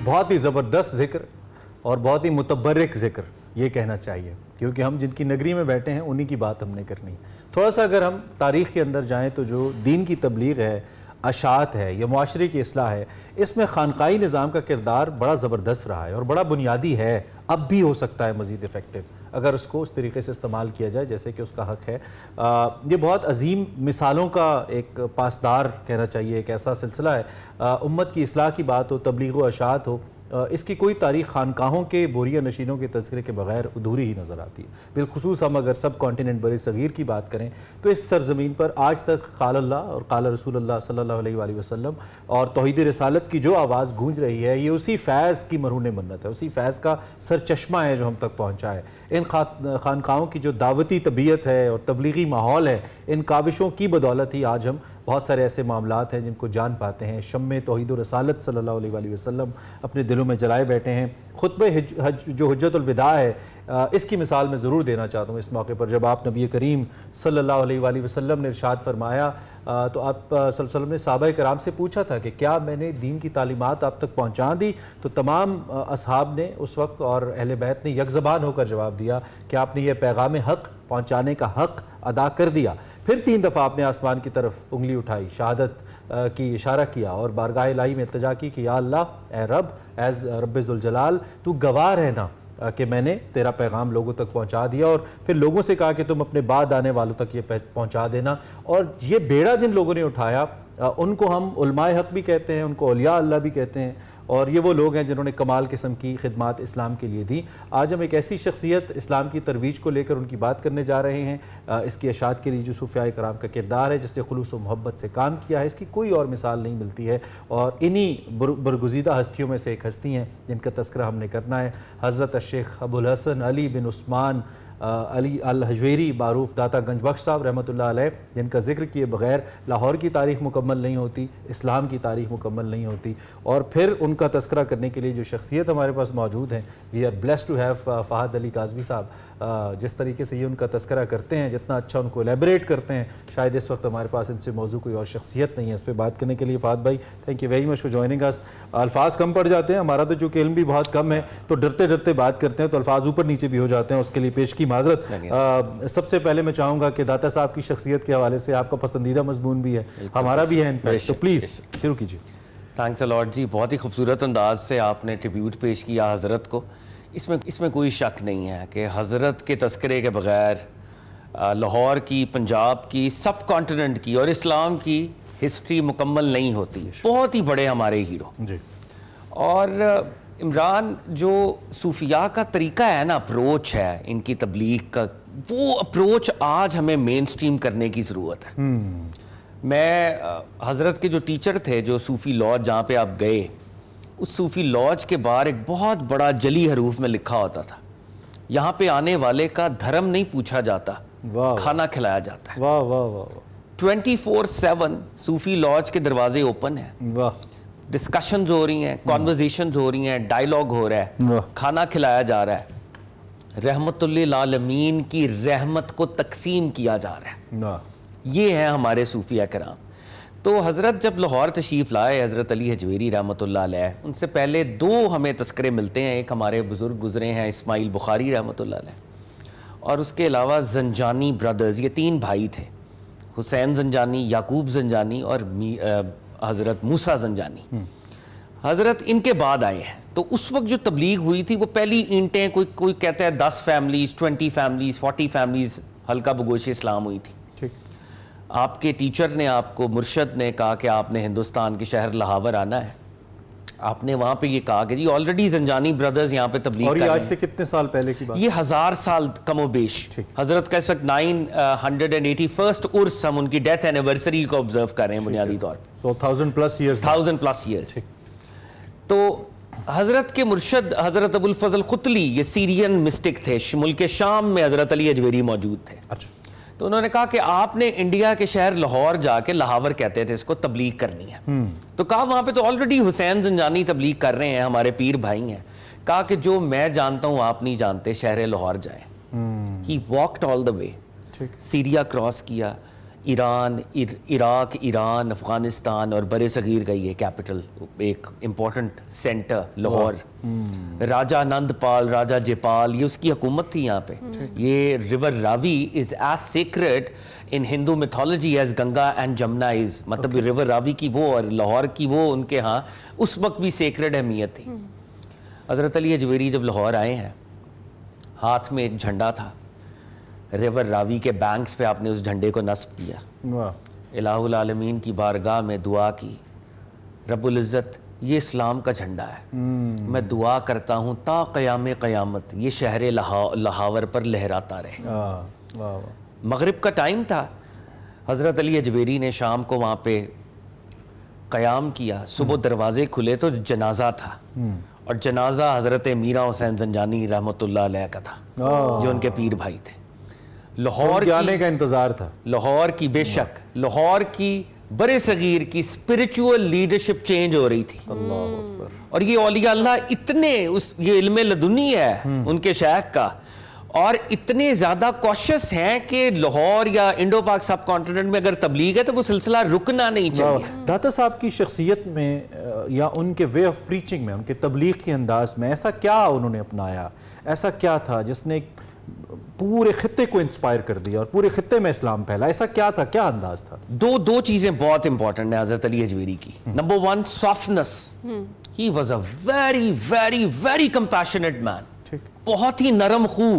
بہت ہی زبردست ذکر اور بہت ہی متبرک ذکر یہ کہنا چاہیے، کیونکہ ہم جن کی نگری میں بیٹھے ہیں انہی کی بات ہم نے کرنی ہے۔ تھوڑا سا اگر ہم تاریخ کے اندر جائیں تو جو دین کی تبلیغ ہے، اشاعت ہے یا معاشرے کی اصلاح ہے، اس میں خانقاہی نظام کا کردار بڑا زبردست رہا ہے اور بڑا بنیادی ہے، اب بھی ہو سکتا ہے مزید افیکٹو اگر اس کو اس طریقے سے استعمال کیا جائے جیسے کہ اس کا حق ہے۔ یہ بہت عظیم مثالوں کا ایک پاسدار کہنا چاہیے، ایک ایسا سلسلہ ہے۔ امت کی اصلاح کی بات ہو، تبلیغ و اشاعت ہو، اس کی کوئی تاریخ خانقاہوں کے بوریہ نشینوں کے تذکرے کے بغیر ادھوری ہی نظر آتی ہے۔ بالخصوص ہم اگر سب کانٹیننٹ بر صغیر کی بات کریں تو اس سرزمین پر آج تک قال اللہ اور قال رسول اللہ صلی اللہ علیہ وآلہ وسلم اور توحید رسالت کی جو آواز گونج رہی ہے، یہ اسی فیض کی مرہون منت ہے، اسی فیض کا سرچشمہ ہے جو ہم تک پہنچا ہے۔ ان خانقاہوں کی جو دعوتی طبیعت ہے اور تبلیغی ماحول ہے، ان کاوشوں کی بدولت ہی آج ہم بہت سارے ایسے معاملات ہیں جن کو جان پاتے ہیں۔ شمع توحید و رسالت صلی اللہ علیہ وآلہ وسلم اپنے دلوں میں جلائے بیٹھے ہیں۔ خطبہ جو حجت الوداع ہے، اس کی مثال میں ضرور دینا چاہتا ہوں اس موقع پر، جب آپ نبی کریم صلی اللہ علیہ وآلہ وسلم نے ارشاد فرمایا تو آپ صلی اللہ علیہ وسلم نے صحابہ کرام سے پوچھا تھا کہ کیا میں نے دین کی تعلیمات آپ تک پہنچا دی؟ تو تمام اصحاب نے اس وقت اور اہل بیت نے یک زبان ہو کر جواب دیا کہ آپ نے یہ پیغام حق پہنچانے کا حق ادا کر دیا۔ پھر 3 دفعہ آپ نے آسمان کی طرف انگلی اٹھائی، شہادت کی اشارہ کیا اور بارگاہ الہی میں التجا کی کہ یا اللہ، اے رب، ایز رب ذوالجلال، تو گواہ رہنا کہ میں نے تیرا پیغام لوگوں تک پہنچا دیا، اور پھر لوگوں سے کہا کہ تم اپنے بعد آنے والوں تک یہ پہنچا دینا۔ اور یہ بیڑا جن لوگوں نے اٹھایا ان کو ہم علماء حق بھی کہتے ہیں، ان کو اولیاء اللہ بھی کہتے ہیں، اور یہ وہ لوگ ہیں جنہوں نے کمال قسم کی خدمات اسلام کے لیے دی۔ آج ہم ایک ایسی شخصیت اسلام کی ترویج کو لے کر ان کی بات کرنے جا رہے ہیں، اس کی اشاعت کے لیے جو صوفیاء کرام کا کردار ہے، جس نے خلوص و محبت سے کام کیا ہے، اس کی کوئی اور مثال نہیں ملتی ہے۔ اور انہی برگزیدہ ہستیوں میں سے ایک ہستی ہیں جن کا تذکرہ ہم نے کرنا ہے، حضرت الشیخ ابو الحسن علی بن عثمان علی الحجویری معروف داتا گنج بخش صاحب رحمۃ اللہ علیہ، جن کا ذکر کیے بغیر لاہور کی تاریخ مکمل نہیں ہوتی، اسلام کی تاریخ مکمل نہیں ہوتی۔ اور پھر ان کا تذکرہ کرنے کے لیے جو شخصیت ہمارے پاس موجود ہیں، we are blessed to have Fahad Ali Kazmi sahib. جس طریقے سے یہ ان کا تذکرہ کرتے ہیں، جتنا اچھا ان کو ایلیبریٹ کرتے ہیں، شاید اس وقت ہمارے پاس ان سے موضوع کوئی اور شخصیت نہیں ہے اس پہ بات کرنے کے لیے۔ فہد بھائی، thank you very much for joining اس۔ الفاظ کم پڑ جاتے ہیں، ہمارا تو چونکہ علم بھی بہت کم ہے تو ڈرتے ڈرتے بات کرتے ہیں تو الفاظ اوپر نیچے بھی ہو جاتے ہیں، اس کے لیے پیش کی معذرت۔ سب سے پہلے میں چاہوں گا کہ داتا صاحب کی شخصیت کے حوالے سے، آپ کا پسندیدہ مضمون بھی ہے، ہمارا بھی ہے انفیکٹ، تو پلیز شروع کیجیے۔ تھینکس الاٹ جی، بہت ہی خوبصورت انداز سے آپ نے ٹریبیوٹ پیش کیا حضرت کو۔ اس میں کوئی شک نہیں ہے کہ حضرت کے تذکرے کے بغیر لاہور کی، پنجاب کی، سب کانٹیننٹ کی اور اسلام کی ہسٹری مکمل نہیں ہوتی۔ بہت ہی بڑے ہمارے ہیرو جی۔ اور عمران، جو صوفیاء کا طریقہ ہے نا، اپروچ ہے ان کی تبلیغ کا، وہ اپروچ آج ہمیں مین سٹریم کرنے کی ضرورت ہے۔ میں حضرت کے جو ٹیچر تھے، جو صوفی لاج جہاں پہ آپ گئے، اس صوفی لاج کے باہر ایک بہت بڑا جلی حروف میں لکھا ہوتا تھا، یہاں پہ آنے والے کا دھرم نہیں پوچھا جاتا، کھانا کھلایا جاتا ہے۔ واہ واہ واہ 24/7 صوفی لاج کے دروازے اوپن ہیں، ڈسکشنز ہو رہی ہیں، کانورزیشنز ہو رہی ہیں، ڈائیلاگ ہو رہا ہے، کھانا کھلایا جا رہا ہے، رحمت للعالمین کی رحمت کو تقسیم کیا جا رہا ہے۔ یہ ہیں ہمارے صوفیاء کرام۔ تو حضرت جب لاہور تشریف لائے، حضرت علی حجویری رحمۃ اللہ علیہ، ان سے پہلے 2 ہمیں تذکرے ملتے ہیں۔ ایک ہمارے بزرگ گزرے ہیں اسماعیل بخاری رحمۃ اللہ علیہ، اور اس کے علاوہ زنجانی برادرز، یہ 3 بھائی تھے، حسین زنجانی، یعقوب زنجانی اور حضرت موسیٰ زنجانی۔ حضرت ان کے بعد آئے ہیں، تو اس وقت جو تبلیغ ہوئی تھی وہ پہلی اینٹیں، کوئی کہتا ہے 10 فیملیز، 20 فیملیز، 40 فیملیز حلقہ بگوش اسلام ہوئی تھی۔ آپ کے ٹیچر نے، آپ کو مرشد نے کہا کہ آپ نے ہندوستان کے شہر لاہور آنا ہے، آپ نے وہاں پہ یہ کہا کہ جی آلریڈی زنجانی برادرز یہاں پہ تبلیغ کر رہے ہیں۔ اور یہ آج سے کتنے سال پہلے کی بات؟ یہ 1000 سال کم و بیش۔ حضرت کا اس وقت 981 عرس، ہم ان کی ڈیتھ اینیورسری کو آبزرو کر رہے ہیں بنیادی طور پہ، 1000+ ایئرز۔ تو حضرت کے مرشد حضرت ابو الفضل قطلی، یہ سیرین مسٹک تھے، ملک شام میں حضرت علی حجویری موجود تھے۔ تو انہوں نے کہا کہ آپ نے انڈیا کے شہر لاہور جا کے، لاہور کہتے تھے اس کو، تبلیغ کرنی ہے۔ تو کہا وہاں پہ تو آلریڈی حسین زنجانی تبلیغ کر رہے ہیں، ہمارے پیر بھائی ہیں۔ کہا کہ جو میں جانتا ہوں آپ نہیں جانتے، شہر لاہور جائیں۔ ہی واکڈ آل دا وے، سیریا کراس کیا، ایران، عراق، ایران، افغانستان اور بر صغیر کا یہ کیپٹل، ایک امپورٹنٹ سینٹر لاہور. راجا نند پال، راجا جے پال، یہ اس کی حکومت تھی یہاں پہ. یہ river Ravi is as sacred in Hindu mythology as Ganga and Jamuna is, مطلب ریور راوی کی وہ اور لاہور کی وہ ان کے ہاں اس وقت بھی سیکرڈ اہمیت تھی. حضرت علی اجویری جب لاہور آئے ہیں، ہاتھ میں ایک جھنڈا تھا، ریور راوی کے بینکس پہ آپ نے اس جھنڈے کو نصب کیا. الہ العالمین کی بارگاہ میں دعا کی، رب العزت یہ اسلام کا جھنڈا ہے، میں دعا کرتا ہوں تا قیام قیامت یہ شہر لاہور پر لہراتا رہے. مغرب کا ٹائم تھا، حضرت علی اجویری نے شام کو وہاں پہ قیام کیا. صبح دروازے کھلے تو جنازہ تھا، اور جنازہ حضرت میرا حسین زنجانی رحمۃ اللہ علیہ کا تھا، جو ان کے پیر بھائی تھے. لاہور کے آنے کا انتظار تھا. لاہور کی بے شک لاہور کی بر صغیر کی اسپرچول لیڈرشپ چینج ہو رہی تھی. اللہ اکبر. اور یہ اولیاء اللہ اتنے یہ علم لدنی ہے ان کے شیخ کا، اور اتنے زیادہ کوشش ہیں کہ لاہور یا انڈو پاک سب کانٹیننٹ میں اگر تبلیغ ہے تو وہ سلسلہ رکنا نہیں چاہیے. داتا صاحب کی شخصیت میں یا ان کے وے آف پریچنگ میں، ان کے تبلیغ کے انداز میں ایسا کیا انہوں نے اپنایا، ایسا کیا تھا جس نے پورے خطے کو انسپائر کر دیا اور پورے خطے میں اسلام پھیلا؟ ایسا کیا تھا، کیا انداز تھا؟ دو چیزیں بہت امپورٹنٹ ہیں حضرت علی اجویری کی. Number 1 softness. He was a very very very compassionate man, بہت ہی نرم خو.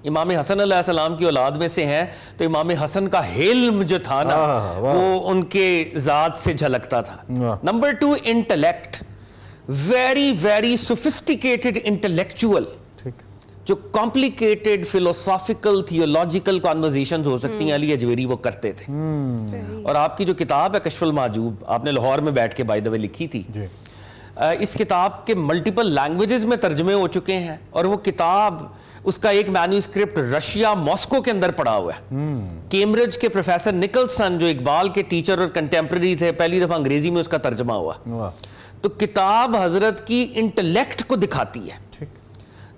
امام حسن علیہ السلام کی اولاد میں سے ہیں تو امام حسن کا حلم جو تھا نا وہ ان کے ذات سے جھلکتا تھا. Number 2 intellect, very very sophisticated intellectual, جو کمپلیکیٹڈ فلوسافیکل تھیولوجیکل کانورزیشنز ہو سکتی ہیں علی اجویری وہ کرتے تھے. اور آپ کی جو کتاب ہے کشف المحجوب، آپ نے لاہور میں بیٹھ کے بائی دا وے لکھی تھی. اس کتاب کے ملٹیپل لینگویجز میں ترجمے ہو چکے ہیں، اور وہ کتاب اس کا ایک مینوسکرپٹ رشیا ماسکو کے اندر پڑا ہوا ہے. کیمبرج کے پروفیسر نکلسن جو اقبال کے ٹیچر اور کنٹمپریری تھے، پہلی دفعہ انگریزی میں اس کا ترجمہ ہوا. تو کتاب حضرت کی انٹلیکٹ کو دکھاتی ہے.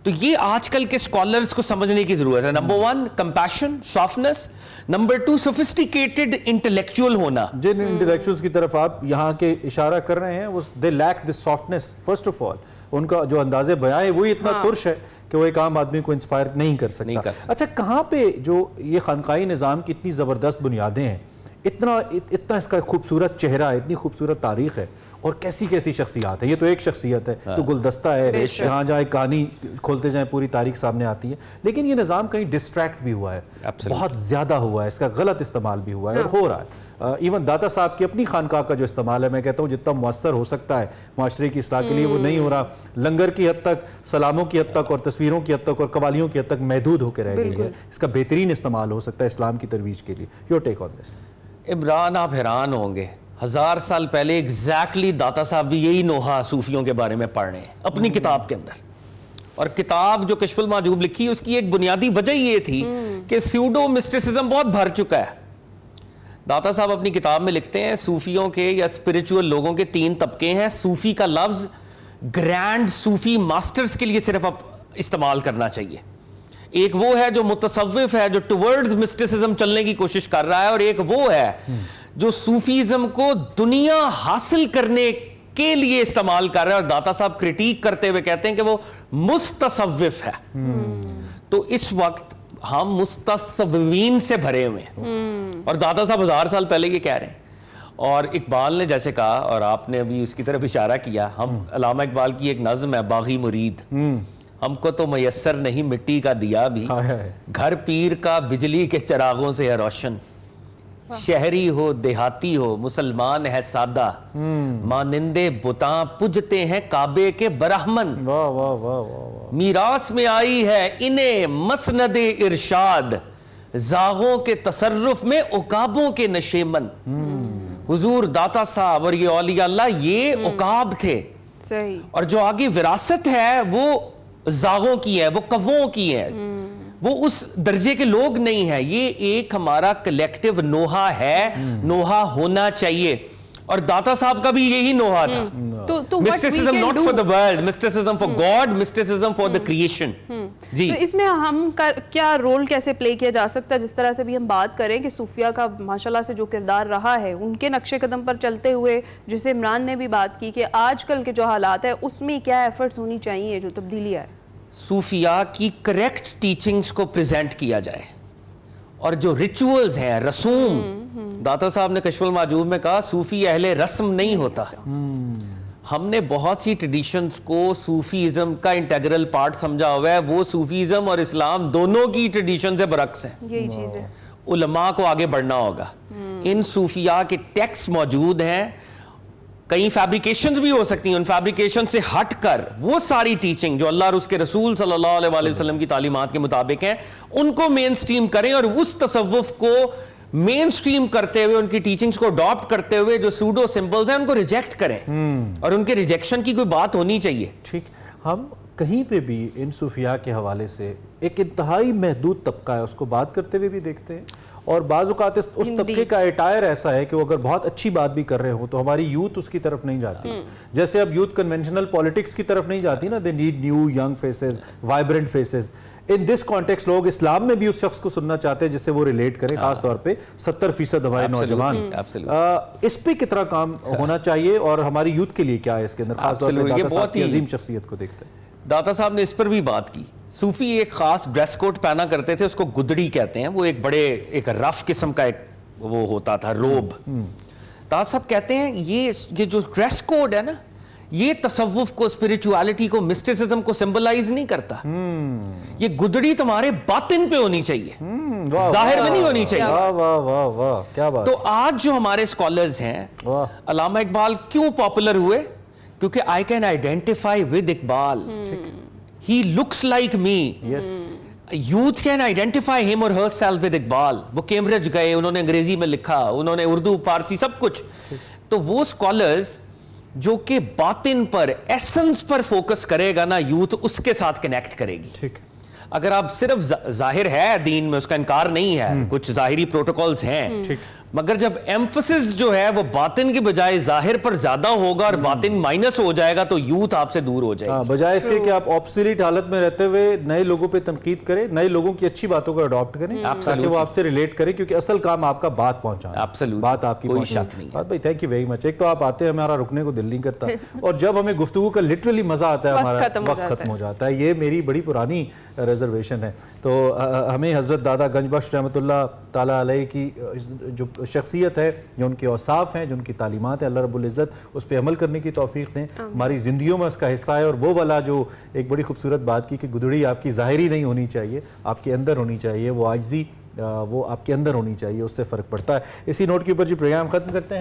تو یہ آج کل کے اسکالرس کو سمجھنے کی ضرورت ہے. Number 1 compassion, softness. Number 2 sophisticated intellectual ہونا. جن انٹلیکچوئلس کی طرف آپ یہاں کے اشارہ کر رہے ہیں وہ they lack this softness. First of all ان کا جو انداز بیان ہے وہی اتنا ترش ہے کہ وہ ایک عام آدمی کو انسپائر نہیں کر سکتا. اچھا، کہاں پہ جو یہ خانقاہی نظام کی اتنی زبردست بنیادیں ہیں، اتنا اس کا خوبصورت چہرہ ہے، اتنی خوبصورت تاریخ ہے، اور کیسی کیسی شخصیات ہے. یہ تو ایک شخصیت ہے تو گلدستہ ہے، جہاں جہاں ایک کہانی کھولتے جائیں پوری تاریخ سامنے آتی ہے. لیکن یہ نظام کہیں ڈسٹریکٹ بھی ہوا ہے، بہت زیادہ ہوا ہے، اس کا غلط استعمال بھی ہوا ہے اور ہو رہا ہے. ایون داتا صاحب کی اپنی خانقاہ کا جو استعمال ہے، میں کہتا ہوں جتنا مؤثر ہو سکتا ہے معاشرے کی اصلاح کے لیے وہ نہیں ہو رہا. لنگر کی حد تک، سلاموں کی حد تک، اور تصویروں کی حد تک، اور قوالیوں کی حد تک محدود ہو کے رہ گئی ہے. اس کا بہترین استعمال ہو سکتا ہے اسلام کی ترویج کے لیے. یور ٹیک آن دس. عمران، آپ حیران ہوں گے، 1000 سال پہلے ایگزیکٹلی داتا صاحب بھی یہی نوحہ صوفیوں کے بارے میں پڑھ رہے ہیں اپنی کتاب کے اندر. اور کتاب جو کشف المحجوب لکھی اس کی ایک بنیادی وجہ یہ تھی کہ سیوڈو مسٹسزم بہت بھر چکا ہے. داتا صاحب اپنی کتاب میں لکھتے ہیں صوفیوں کے یا اسپرچول لوگوں کے 3 طبقے ہیں. صوفی کا لفظ گرینڈ صوفی ماسٹرز کے لیے صرف اب استعمال کرنا چاہیے. ایک وہ ہے جو متصوف ہے، جو ٹورڈز مسٹسزم چلنے کی کوشش کر رہا ہے، اور ایک وہ ہے جو صوفیزم کو دنیا حاصل کرنے کے لیے استعمال کر رہا ہے. اور داتا صاحب کریٹیک کرتے ہوئے کہتے ہیں کہ وہ مستصوف ہے. تو اس وقت ہم مستصوفین سے بھرے ہوئے ہیں، اور داتا صاحب 1000 سال پہلے یہ کہہ رہے ہیں. اور اقبال نے جیسے کہا، اور آپ نے ابھی اس کی طرف اشارہ کیا، ہم علامہ اقبال کی ایک نظم ہے باغی مرید، ہم کو تو میسر نہیں مٹی کا دیا بھی، گھر پیر کا بجلی کے چراغوں سے ہے روشن. شہری ہو دیہاتی ہو مسلمان ہے سادہ، مانندے بتاں پجتے ہیں کعبے کے برہمن. میراث میں آئی ہے انہیں مسند ارشاد، زاغوں کے تصرف میں عقابوں کے نشیمن. حضور داتا صاحب اور یہ اولیاء اللہ یہ عقاب تھے. اور جو آگے وراثت ہے وہ زاغوں کی ہے، وہ کووں کی ہے، وہ اس درجے کے لوگ نہیں ہیں. یہ ایک ہمارا کلیکٹیو نوحہ ہے، نوحہ ہونا چاہیے. اور داتا صاحب کا بھی یہی نوحہ تھا. mysticism not for the world, mysticism for God, mysticism for the creation. جی تو اس میں ہم کیا رول کیسے پلے کیا جا سکتا ہے؟ جس طرح سے بھی ہم بات کریں کہ صوفیہ کا ماشاءاللہ سے جو کردار رہا ہے، ان کے نقش قدم پر چلتے ہوئے جسے عمران نے بھی بات کی کہ آج کل کے جو حالات ہیں اس میں کیا ایفرٹس ہونی چاہیے جو تبدیلی آئے؟ صوفیاء کی کریکٹ ٹیچنگز کو پریزنٹ کیا جائے، اور جو ریچولز ہیں، رسوم، داتا صاحب نے کشف المعجوب میں کہا صوفی اہل رسم نہیں ہوتا. ہم نے بہت سی ٹریڈیشنز کو صوفیزم کا انٹیگرل پارٹ سمجھا ہوا ہے، وہ صوفیزم اور اسلام دونوں کی ٹریڈیشن سے برعکس ہیں. یہی چیز ہے، علماء کو آگے بڑھنا ہوگا. ان صوفیاء کے ٹیکسٹ موجود ہیں، کئی فیبریکیشنز بھی ہو سکتی ہیں، ان فیبریکیشن سے ہٹ کر وہ ساری ٹیچنگ جو اللہ اور اس کے رسول صلی اللہ علیہ وآلہ وسلم کی تعلیمات کے مطابق ہیں ان کو مین سٹریم کریں، اور اس تصوف کو مین سٹریم کرتے ہوئے، ان کی ٹیچنگز کو اڈاپٹ کرتے ہوئے جو سوڈو سمبلز ہیں ان کو ریجیکٹ کریں، اور ان کے ریجیکشن کی کوئی بات ہونی چاہیے. ٹھیک، ہم کہیں پہ بھی ان صوفیاء کے حوالے سے ایک انتہائی محدود طبقہ ہے اس کو بات کرتے ہوئے بھی دیکھتے ہیں، اور بعض اوقات اس طبقے کا اٹائر ایسا ہے کہ وہ اگر بہت اچھی بات بھی کر رہے ہوں تو ہماری یوتھ اس کی طرف نہیں جاتی. جیسے اب یوتھ کنونشنل پالیٹکس کی طرف نہیں جاتی نا، they need new young phases, vibrant phases. In this context لوگ اسلام میں بھی اس شخص کو سننا چاہتے ہیں جس سے وہ ریلیٹ کریں، خاص طور پہ 70% ہمارے نوجوان. اس پہ کتنا کام ہونا چاہیے اور ہماری یوتھ کے لیے کیا ہے اس کے اندر، خاص طور پہ داتا صاحب کی عظیم شخصیت کو دیکھتے ہیں؟ داتا صاحب نے اس پر بھی بات کی. صوفی ایک خاص ڈریس کوٹ پہنا کرتے تھے، اس کو گدڑی کہتے ہیں، وہ ایک رف قسم کا ایک وہ ہوتا تھا، روب. داتا صاحب کہتے ہیں یہ جو ڈریس کوڈ ہے نا، یہ تصوف کو، اسپریچوالٹی کو، مسٹسزم کو سمبلائز نہیں کرتا. یہ گدڑی تمہارے باطن پہ ہونی چاہیے، ظاہر میں نہیں ہونی چاہیے. واہ واہ واہ کیا بات. تو آج جو ہمارے اسکالرز ہیں، علامہ اقبال کیوں پاپولر ہوئے؟ کیونکہ I can identify with Iqbal. He looks like me. Yes. Youth can identify him or herself with Iqbal. وہ کیمبرج گئے، انہوں نے انگریزی میں لکھا، انہوں نے اردو، فارسی سب کچھ. تو وہ اسکالرز جو کہ باطن پر، ایسنس پر فوکس کرے گا نا، یوتھ اس کے ساتھ کنیکٹ کرے گی. ٹھیک. اگر آپ صرف ظاہر ہے دین میں، اس کا انکار نہیں ہے، کچھ ظاہری پروٹوکولز ہیں، مگر جب ایمفسس جو ہے وہ باطن کی بجائے ظاہر پر زیادہ ہوگا اور باطن مائنس ہو جائے گا تو یوتھ آپ سے دور ہو جائے گی. بجائے اس کے کہ آپ آبسلیٹ حالت میں رہتے ہوئے نئے لوگوں پہ تنقید کریں، نئے لوگوں کی اچھی باتوں کو اڈاپٹ کریں تاکہ وہ آپ سے ریلیٹ کریں، کیونکہ اصل کام آپ کا بات پہنچانا، بات آپ کی کوئی شک نہیں. بات بھائی تھینک یو ویری مچ. ایک تو آپ آتے ہیں، ہمارا رکنے کو دل نہیں کرتا، اور جب ہمیں گفتگو کا لٹرلی مزہ آتا ہے ہمارا وقت ختم ہو جاتا ہے. یہ میری بڑی پرانی ریزرویشن ہے. تو ہمیں حضرت دادا گنج بخش رحمۃ اللہ تعالیٰ علیہ کی جو شخصیت ہے، جو ان کے اوصاف ہیں، جو ان کی تعلیمات ہیں، اللہ رب العزت اس پہ عمل کرنے کی توفیق دیں. ہماری زندگیوں میں اس کا حصہ ہے. اور وہ والا جو ایک بڑی خوبصورت بات کی کہ گدڑی آپ کی ظاہری نہیں ہونی چاہیے، آپ کے اندر ہونی چاہیے، وہ عاجزی وہ آپ کے اندر ہونی چاہیے، اس سے فرق پڑتا ہے. اسی نوٹ کے اوپر جی پروگرام ختم کرتے ہیں.